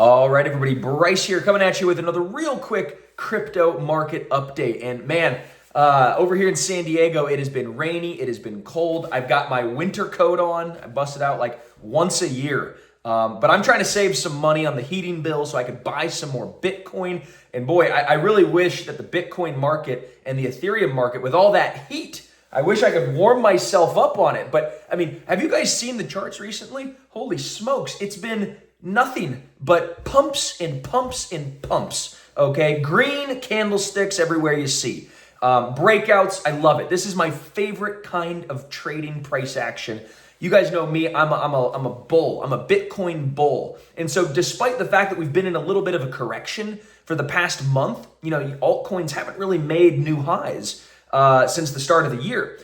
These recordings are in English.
All right, everybody, Bryce here coming at you with another real quick crypto market update. And man, over here in San Diego, it has been rainy, it has been cold. I've got my winter coat on. I bust it out like once a year. But I'm trying to save some money on the heating bill so I could buy some more Bitcoin. And boy, I really wish that the Bitcoin market and the Ethereum market, with all that heat, I wish I could warm myself up on it. But I mean, have you guys seen the charts recently? Holy smokes, it's been nothing but pumps and pumps and pumps, okay? Green candlesticks everywhere you see. Breakouts, I love it. This is my favorite kind of trading price action. You guys know me, I'm a bull. I'm a Bitcoin bull. And so despite the fact that we've been in a little bit of a correction for the past month, altcoins haven't really made new highs since the start of the year.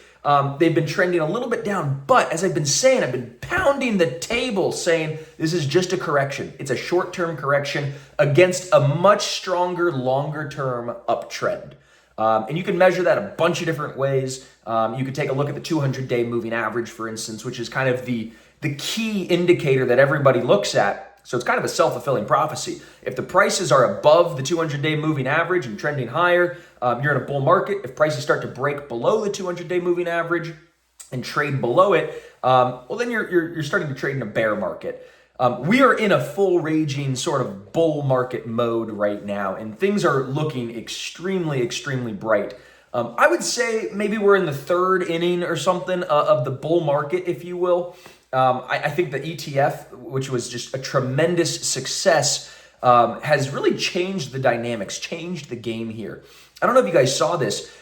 They've been trending a little bit down, but as I've been saying, I've been pounding the table saying this is just a correction. It's a short-term correction against a much stronger, longer-term uptrend. And you can measure that a bunch of different ways. You could take a look at the 200-day moving average, for instance, which is kind of the key indicator that everybody looks at. So it's kind of a self-fulfilling prophecy. If the prices are above the 200-day moving average and trending higher, you're in a bull market. If prices start to break below the 200-day moving average and trade below it, well, then you're starting to trade in a bear market. We are in a full raging sort of bull market mode right now, and things are looking extremely, extremely bright. I would say maybe we're in the third inning or something of the bull market, if you will. I think the ETF, which was just a tremendous success, has really changed the dynamics, changed the game here. I don't know if you guys saw this.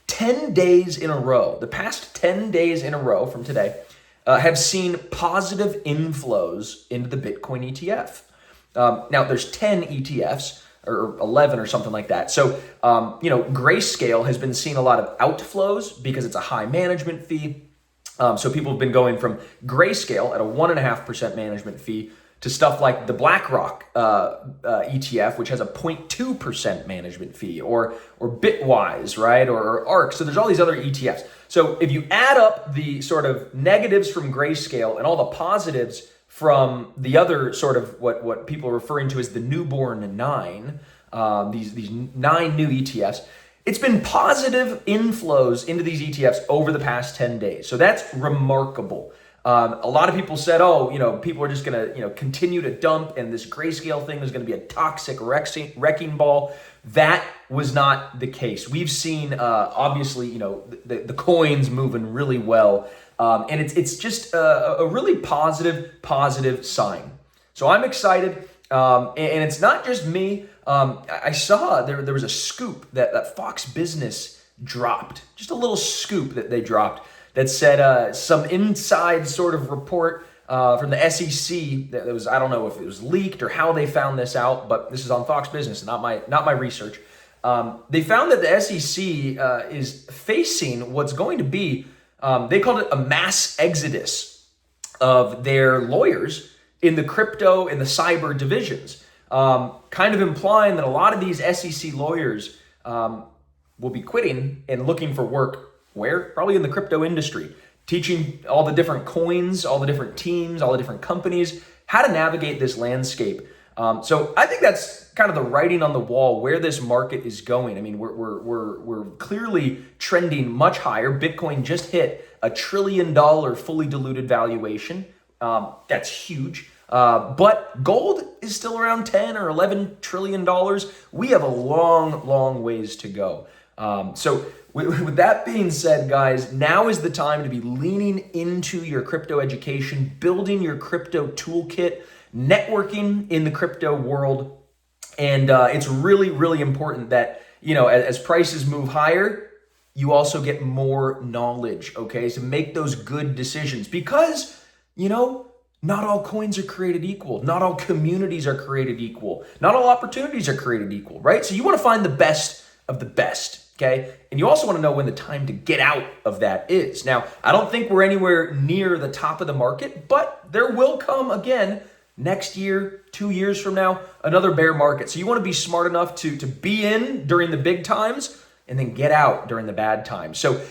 10 days in a row, the past 10 days in a row from today, have seen positive inflows into the Bitcoin ETF. Now, there's 10 ETFs, or 11 or something like that. So, Grayscale has been seeing a lot of outflows because it's a high management fee. So people have been going from Grayscale at a 1.5% management fee to stuff like the BlackRock ETF, which has a 0.2% management fee, or Bitwise, right, or ARK. So there's all these other ETFs. So if you add up the sort of negatives from Grayscale and all the positives from the other sort of what people are referring to as the newborn nine, these 9 new ETFs, it's been positive inflows into these ETFs over the past 10 days. So that's remarkable. A lot of people said, people are just going to, continue to dump, and this Grayscale thing is going to be a toxic wrecking ball. That was not the case. We've seen, obviously, the coins moving really well. And it's just a really positive sign. So I'm excited. And it's not just me. I saw there was a scoop that Fox Business dropped, just a little scoop that they dropped that said some inside sort of report from the SEC that was, I don't know if it was leaked or how they found this out, but this is on Fox Business, not my research. They found that the SEC is facing what's going to be, they called it a mass exodus of their lawyers in the crypto and the cyber divisions, kind of implying that a lot of these SEC lawyers will be quitting and looking for work where? Probably in the crypto industry, teaching all the different coins, all the different teams, all the different companies, how to navigate this landscape. So I think that's kind of the writing on the wall where this market is going. I mean, we're clearly trending much higher. Bitcoin just hit $1 trillion fully diluted valuation. That's huge. But gold is still around 10 or 11 trillion dollars. We have a long ways to go. So with that being said, guys, now is the time to be leaning into your crypto education, building your crypto toolkit, networking in the crypto world. And it's really important that, as prices move higher, you also get more knowledge, okay? So make those good decisions because, not all coins are created equal. Not all communities are created equal. Not all opportunities are created equal, right? So you want to find the best of the best, okay? And you also want to know when the time to get out of that is. Now, I don't think we're anywhere near the top of the market, but there will come again next year, 2 years from now, another bear market. So you want to be smart enough to be in during the big times and then get out during the bad times. So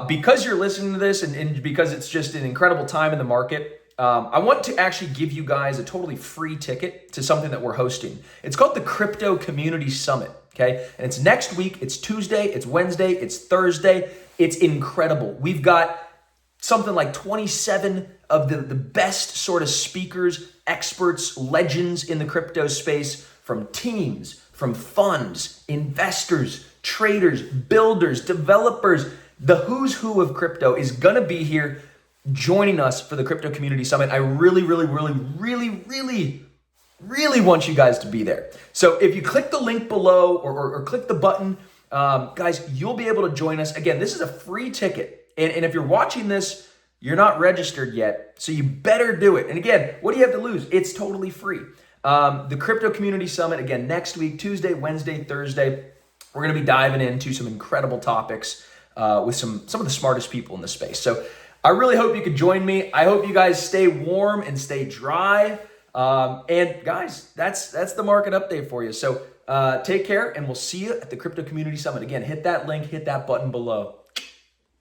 because you're listening to this and because it's just an incredible time in the market, I want to actually give you guys a totally free ticket to something that we're hosting. It's called the Crypto Community Summit, okay? And it's next week. It's Tuesday, it's Wednesday, it's Thursday. It's incredible. We've got something like 27 of the best sort of speakers, experts, legends in the crypto space, from teams, from funds, investors, traders, builders, developers. The who's who of crypto is gonna be here joining us for the Crypto Community Summit. I really want you guys to be there. So if you click the link below or click the button, guys, you'll be able to join us. Again, this is a free ticket. And if you're watching this, you're not registered yet, so you better do it. And again, what do you have to lose? It's totally free. The Crypto Community Summit, again, next week, Tuesday, Wednesday, Thursday. We're going to be diving into some incredible topics with some of the smartest people in the space. So I really hope you could join me. I hope you guys stay warm and stay dry. And guys, that's the market update for you. So take care, and we'll see you at the Crypto Community Summit. Again, hit that link, hit that button below.